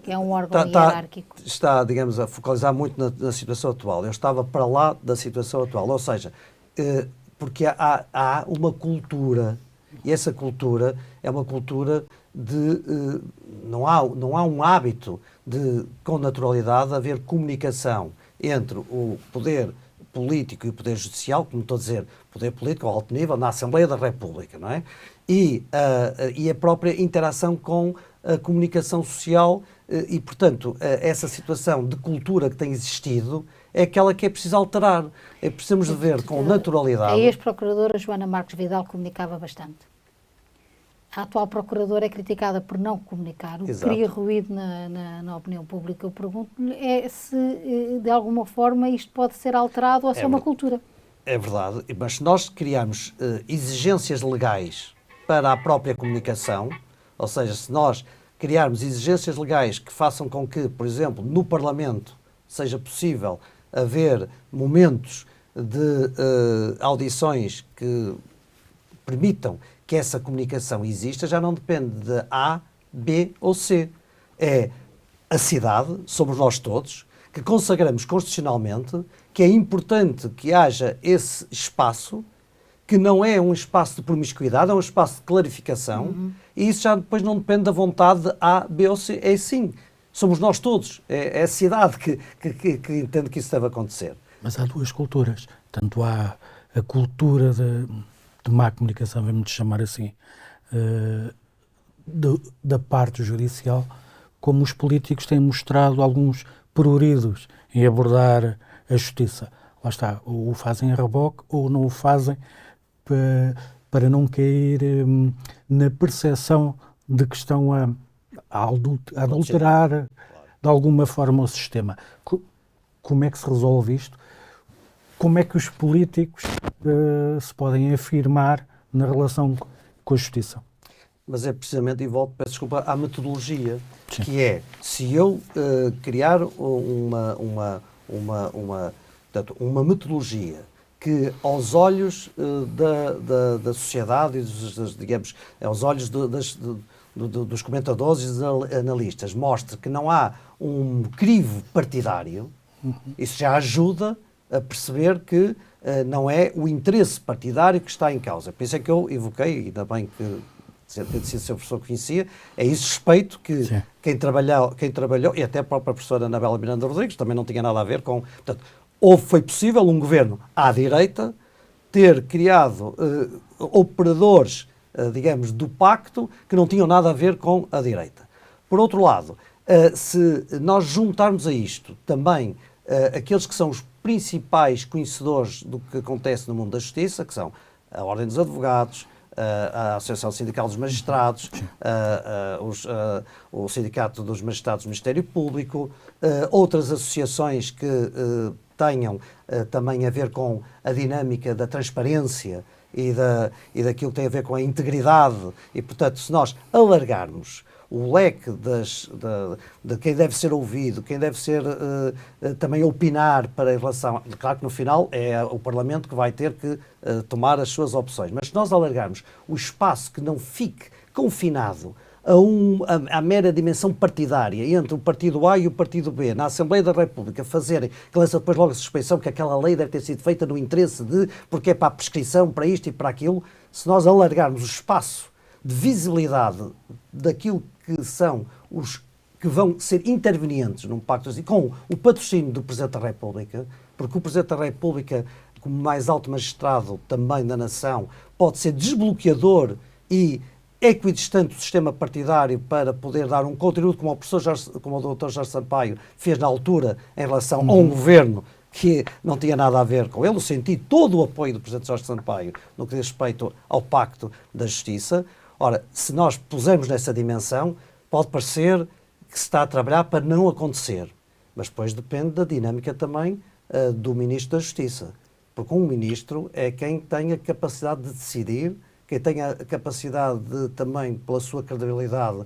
C: que é um órgão hierárquico.
B: Está, digamos, a focalizar muito na situação atual. Eu estava para lá da situação atual, ou seja, porque há uma cultura, e essa cultura é uma cultura de... não há um hábito de, com naturalidade, haver comunicação entre o poder político e o poder judicial, como estou a dizer, poder político ao alto nível, na Assembleia da República, não é? E a própria interação com a comunicação social e, portanto, essa situação de cultura que tem existido é aquela que é preciso alterar. Precisamos de ver com naturalidade...
C: A ex-procuradora Joana Marques Vidal comunicava bastante. A atual procuradora é criticada por não comunicar, o que cria ruído na opinião pública. Eu pergunto-lhe se, de alguma forma, isto pode ser alterado ou se é uma cultura.
B: É verdade, mas se nós criarmos exigências legais para a própria comunicação, ou seja, se nós criarmos exigências legais que façam com que, por exemplo, no Parlamento seja possível haver momentos de audições que permitam que essa comunicação exista, já não depende de A, B ou C. É a cidade, somos nós todos, que consagramos constitucionalmente que é importante que haja esse espaço, que não é um espaço de promiscuidade, é um espaço de clarificação, e isso já depois não depende da vontade de A, B ou C. É sim, somos nós todos, é a cidade que entende que isso deve acontecer.
A: Mas há duas culturas, tanto há a cultura de má comunicação, vamos chamar assim, da parte judicial, como os políticos têm mostrado alguns pruridos em abordar a justiça. Lá está, ou o fazem a reboque ou não o fazem para não cair na percepção de que estão a adulterar de alguma forma o sistema. Como é que se resolve isto? Como é que os políticos se podem afirmar na relação com a justiça?
B: Mas é precisamente, e volto, peço desculpa, à metodologia,
A: Sim.
B: que é, se eu criar uma metodologia que aos olhos da sociedade e digamos, aos olhos dos comentadores e dos analistas, mostre que não há um crivo partidário, isso já ajuda a perceber que não é o interesse partidário que está em causa. Por isso é que eu evoquei, ainda bem que tendo sido seu professor que conhecia, é esse respeito que quem trabalhou, e até a própria professora Anabela Miranda Rodrigues, também não tinha nada a ver com... Portanto, foi possível um governo à direita ter criado operadores, digamos, do pacto que não tinham nada a ver com a direita. Por outro lado, se nós juntarmos a isto também aqueles que são os principais conhecedores do que acontece no mundo da justiça, que são a Ordem dos Advogados, a Associação Sindical dos Magistrados, o Sindicato dos Magistrados do Ministério Público, outras associações que tenham também a ver com a dinâmica da transparência e daquilo que tem a ver com a integridade, e portanto se nós alargarmos o leque de quem deve ser ouvido, quem deve ser também opinar para em relação... Claro que no final é o Parlamento que vai ter que tomar as suas opções, mas se nós alargarmos o espaço que não fique confinado à mera dimensão partidária entre o partido A e o partido B na Assembleia da República fazerem, que lança depois logo a suspeição que aquela lei deve ter sido feita no interesse porque é para a prescrição, para isto e para aquilo, se nós alargarmos o espaço de visibilidade daquilo que são os que vão ser intervenientes num pacto assim, com o patrocínio do Presidente da República, porque o Presidente da República, como mais alto magistrado também da nação, pode ser desbloqueador e equidistante do sistema partidário para poder dar um conteúdo como o Dr. Jorge Sampaio fez na altura em relação a um governo que não tinha nada a ver com ele. Eu senti todo o apoio do Presidente Jorge Sampaio no que diz respeito ao Pacto da Justiça. Ora, se nós pusermos nessa dimensão, pode parecer que se está a trabalhar para não acontecer, mas depois depende da dinâmica também do Ministro da Justiça, porque um Ministro é quem tem a capacidade de decidir, quem tem a capacidade de também, pela sua credibilidade,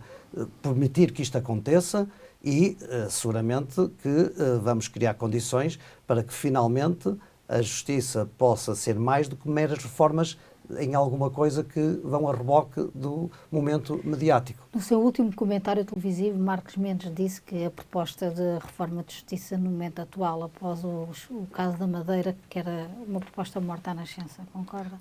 B: permitir que isto aconteça e seguramente que vamos criar condições para que finalmente a Justiça possa ser mais do que meras reformas em alguma coisa que vão a reboque do momento mediático.
C: No seu último comentário televisivo, Marcos Mendes disse que a proposta de reforma de justiça no momento atual, após o caso da Madeira, que era uma proposta morta à nascença, concorda?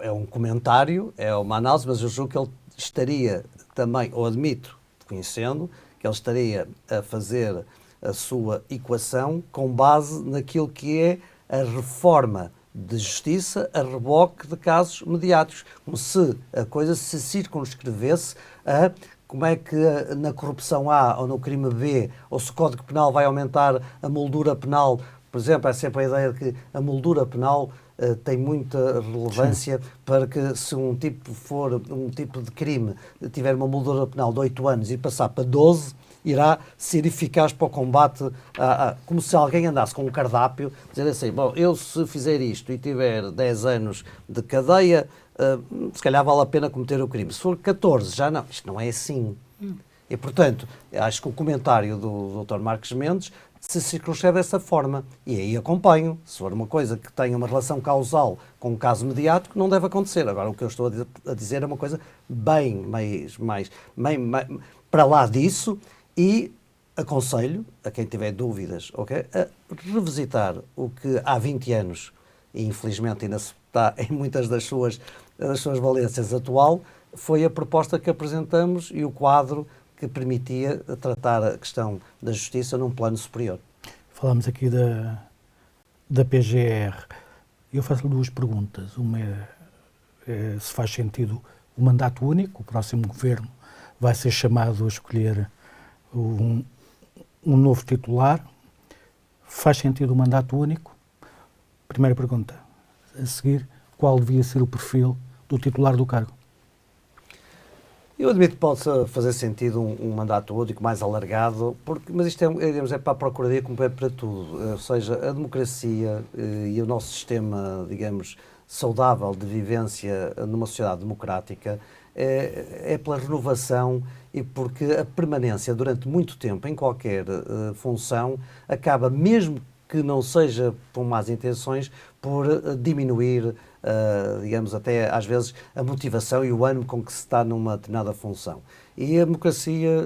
B: É um comentário, é uma análise, mas eu julgo que ele estaria também, ou admito, conhecendo, que ele estaria a fazer a sua equação com base naquilo que é a reforma de justiça a reboque de casos mediáticos, como se a coisa se circunscrevesse a como é que na corrupção A ou no crime B, ou se o Código Penal vai aumentar a moldura penal. Por exemplo, é sempre a ideia de que a moldura penal tem muita relevância para que se um tipo de crime tiver uma moldura penal de 8 anos e passar para 12, irá ser eficaz para o combate, como se alguém andasse com um cardápio, dizer assim, bom, eu se fizer isto e tiver 10 anos de cadeia, se calhar vale a pena cometer o crime. Se for 14, já não. Isto não é assim. E, portanto, acho que o comentário do Dr. Marcos Mendes se circunscreve dessa forma. E aí acompanho. Se for uma coisa que tenha uma relação causal com um caso mediático, não deve acontecer. Agora, o que eu estou a dizer é uma coisa bem mais para lá disso. E aconselho a quem tiver dúvidas, a revisitar o que há 20 anos, e infelizmente ainda se está em muitas das suas valências atual, foi a proposta que apresentamos e o quadro que permitia tratar a questão da justiça num plano superior.
A: Falamos aqui da PGR. Eu faço-lhe duas perguntas. Uma é se faz sentido o mandato único, o próximo governo vai ser chamado a escolher um novo titular. Faz sentido o mandato único? Primeira pergunta. A seguir, qual devia ser o perfil do titular do cargo?
B: Eu admito que possa fazer sentido um mandato único mais alargado, mas isto é para a Procuradoria como é para tudo. Ou seja, a democracia e o nosso sistema, digamos, saudável de vivência numa sociedade democrática é pela renovação e porque a permanência durante muito tempo em qualquer função acaba, mesmo que não seja por más intenções, por diminuir, digamos, até às vezes a motivação e o ânimo com que se está numa determinada função. E a democracia,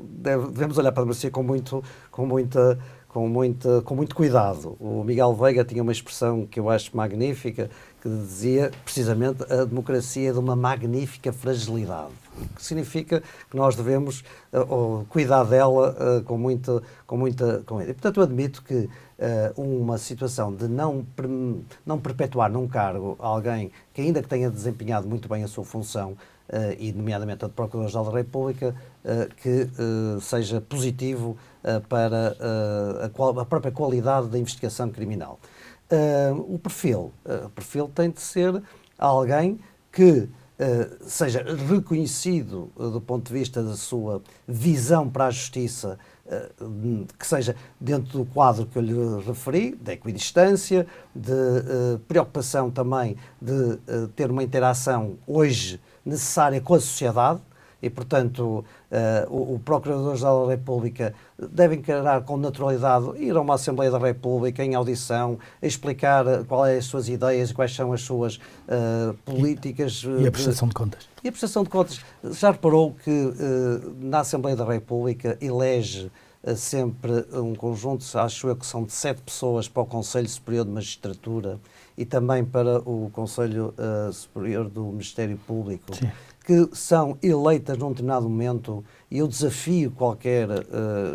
B: devemos olhar para a democracia com muito cuidado. O Miguel Veiga tinha uma expressão que eu acho magnífica, que dizia precisamente a democracia é de uma magnífica fragilidade, que significa que nós devemos cuidar dela com muita. E, portanto, eu admito que uma situação de não perpetuar num cargo alguém que, ainda que tenha desempenhado muito bem a sua função, e nomeadamente a de Procurador-Geral da República, que seja positivo para a própria qualidade da investigação criminal. O perfil tem de ser alguém que seja reconhecido do ponto de vista da sua visão para a justiça, que seja dentro do quadro que eu lhe referi, de equidistância, de preocupação também de ter uma interação hoje necessária com a sociedade. E, portanto, o Procurador-Geral da República deve encarar com naturalidade, ir a uma Assembleia da República em audição, explicar quais são as suas ideias e quais são as suas políticas.
A: E a prestação de contas.
B: E a prestação de contas. Já reparou que na Assembleia da República elege sempre um conjunto, acho eu que são de 7 pessoas para o Conselho Superior de Magistratura e também para o Conselho Superior do Ministério Público.
A: Sim.
B: Que são eleitas num determinado momento, e eu desafio qualquer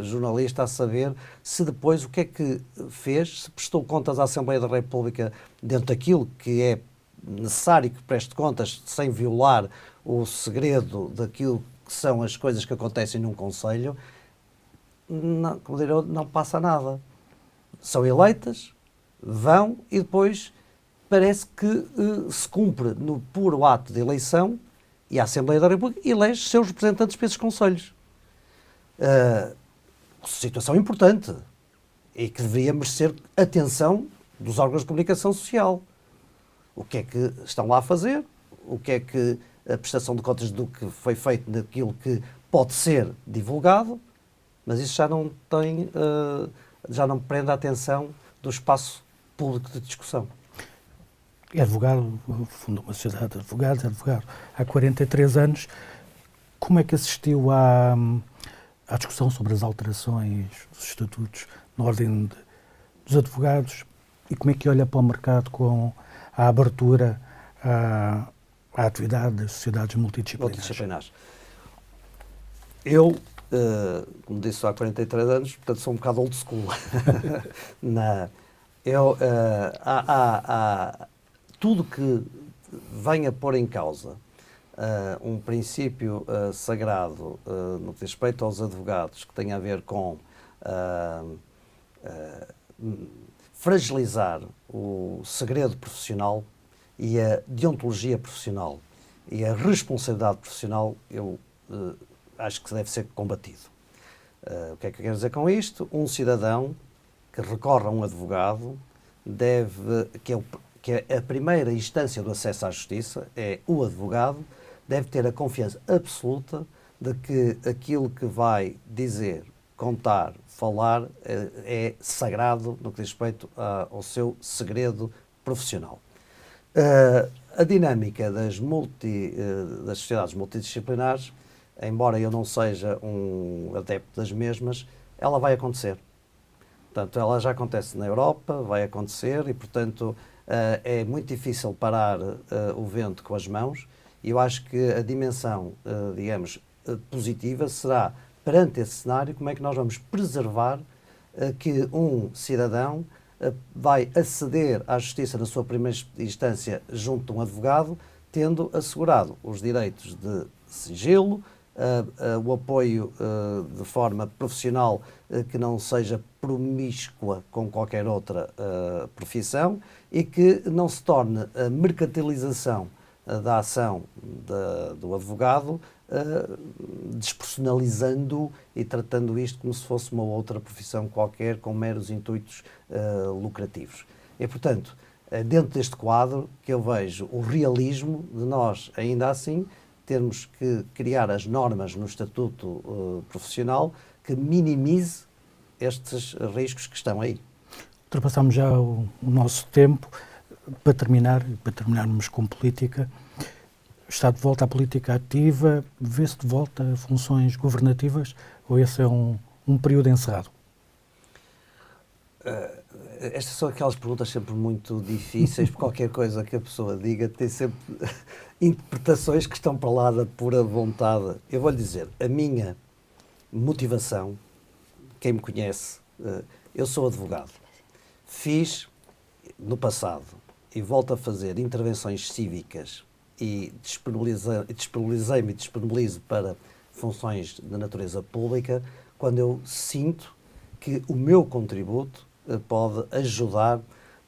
B: jornalista a saber se depois o que é que fez, se prestou contas à Assembleia da República dentro daquilo que é necessário que preste contas sem violar o segredo daquilo que são as coisas que acontecem num Conselho. Não, como diria, não passa nada. São eleitas, vão e depois parece que se cumpre no puro ato de eleição e a Assembleia da República elege seus representantes para esses conselhos. Situação importante e que deveria merecer atenção dos órgãos de comunicação social. O que é que estão lá a fazer? O que é que a prestação de contas do que foi feito naquilo que pode ser divulgado? Mas isso já não tem, já não prende a atenção do espaço público de discussão.
A: É advogado, fundou uma sociedade de advogados, é advogado há 43 anos. Como é que assistiu à discussão sobre as alterações dos estatutos na ordem dos advogados e como é que olha para o mercado com a abertura à atividade das sociedades multidisciplinares?
B: Eu, como disse há 43 anos, portanto sou um bocado old school. Tudo que venha pôr em causa um princípio sagrado no que diz respeito aos advogados, que tem a ver com fragilizar o segredo profissional e a deontologia profissional e a responsabilidade profissional, eu acho que deve ser combatido. O que é que eu quero dizer com isto? Um cidadão que recorre a um advogado que é a primeira instância do acesso à justiça, é o advogado, deve ter a confiança absoluta de que aquilo que vai dizer, contar, falar é sagrado no que diz respeito ao seu segredo profissional. A dinâmica das sociedades multidisciplinares, embora eu não seja um adepto das mesmas, ela vai acontecer. Portanto, ela já acontece na Europa, vai acontecer e, portanto, é muito difícil parar o vento com as mãos e eu acho que a dimensão, digamos, positiva será, perante esse cenário, como é que nós vamos preservar que um cidadão vai aceder à justiça na sua primeira instância junto de um advogado, tendo assegurado os direitos de sigilo, o apoio de forma profissional que não seja promíscua com qualquer outra profissão e que não se torne a mercantilização da ação do advogado despersonalizando e tratando isto como se fosse uma outra profissão qualquer com meros intuitos lucrativos. E, portanto, dentro deste quadro que eu vejo o realismo de nós, ainda assim, termos que criar as normas no estatuto profissional que minimize estes riscos que estão aí.
A: Ultrapassamos já o nosso tempo. Para terminarmos com política, está de volta à política ativa, vê-se de volta a funções governativas ou esse é um período encerrado?
B: Estas são aquelas perguntas sempre muito difíceis, por qualquer coisa que a pessoa diga tem sempre interpretações que estão para lá da pura vontade. Eu vou-lhe dizer, a minha motivação, quem me conhece, eu sou advogado. Fiz no passado e volto a fazer intervenções cívicas e disponibilizei-me e disponibilizo para funções de natureza pública quando eu sinto que o meu contributo pode ajudar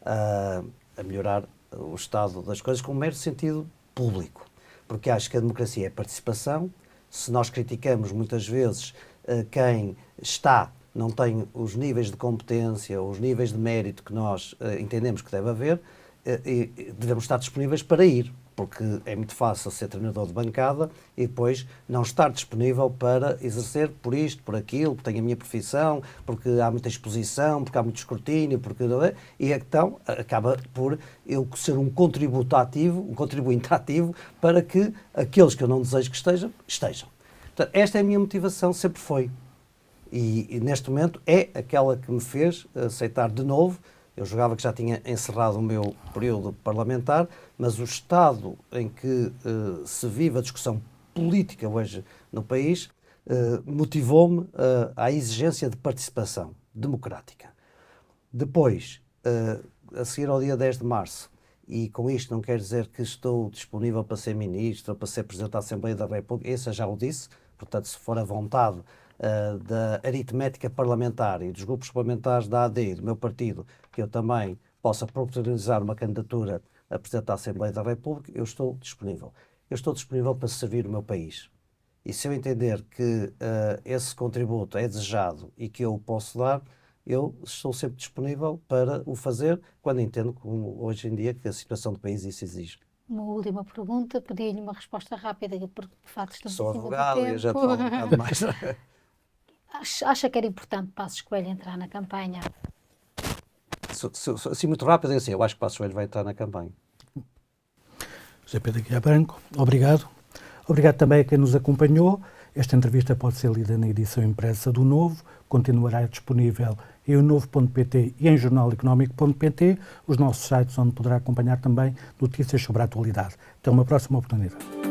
B: a melhorar o estado das coisas com um mero sentido público. Porque acho que a democracia é participação. Se nós criticamos muitas vezes quem não tem os níveis de competência, os níveis de mérito que nós entendemos que deve haver, e devemos estar disponíveis para ir, porque é muito fácil ser treinador de bancada e depois não estar disponível para exercer por isto, por aquilo, porque tenho a minha profissão, porque há muita exposição, porque há muito escrutínio, e então acaba por eu ser um contribuinte ativo para que aqueles que eu não desejo que estejam. Portanto, esta é a minha motivação, sempre foi. E neste momento é aquela que me fez aceitar de novo. Eu julgava que já tinha encerrado o meu período parlamentar, mas o estado em que se vive a discussão política hoje no país motivou-me à exigência de participação democrática. Depois, a seguir ao dia 10 de março, e com isto não quer dizer que estou disponível para ser ministro ou para ser Presidente da Assembleia da República, esse eu já o disse, portanto, se for a vontade da aritmética parlamentar e dos grupos parlamentares da AD e do meu partido, que eu também possa proporcionalizar uma candidatura a Presidente da Assembleia da República, eu estou disponível. Eu estou disponível para servir o meu país. E se eu entender que esse contributo é desejado e que eu o posso dar, eu estou sempre disponível para o fazer, quando entendo, como hoje em dia, que a situação do país isso exige.
C: Uma última pergunta, pedi-lhe uma resposta rápida, porque de facto estamos
B: Sou
C: em cima do
B: advogado e eu já te falo um bocado mais.
C: Acha que era importante Passos Coelho entrar na campanha?
B: Assim, muito rápido, assim, eu acho que Passos Coelho vai entrar na campanha.
A: José Pedro Aguiar Branco, obrigado. Obrigado também a quem nos acompanhou. Esta entrevista pode ser lida na edição impressa do Novo, continuará disponível em onovo.pt e em jornaleconómico.pt, os nossos sites onde poderá acompanhar também notícias sobre a atualidade. Até uma próxima oportunidade.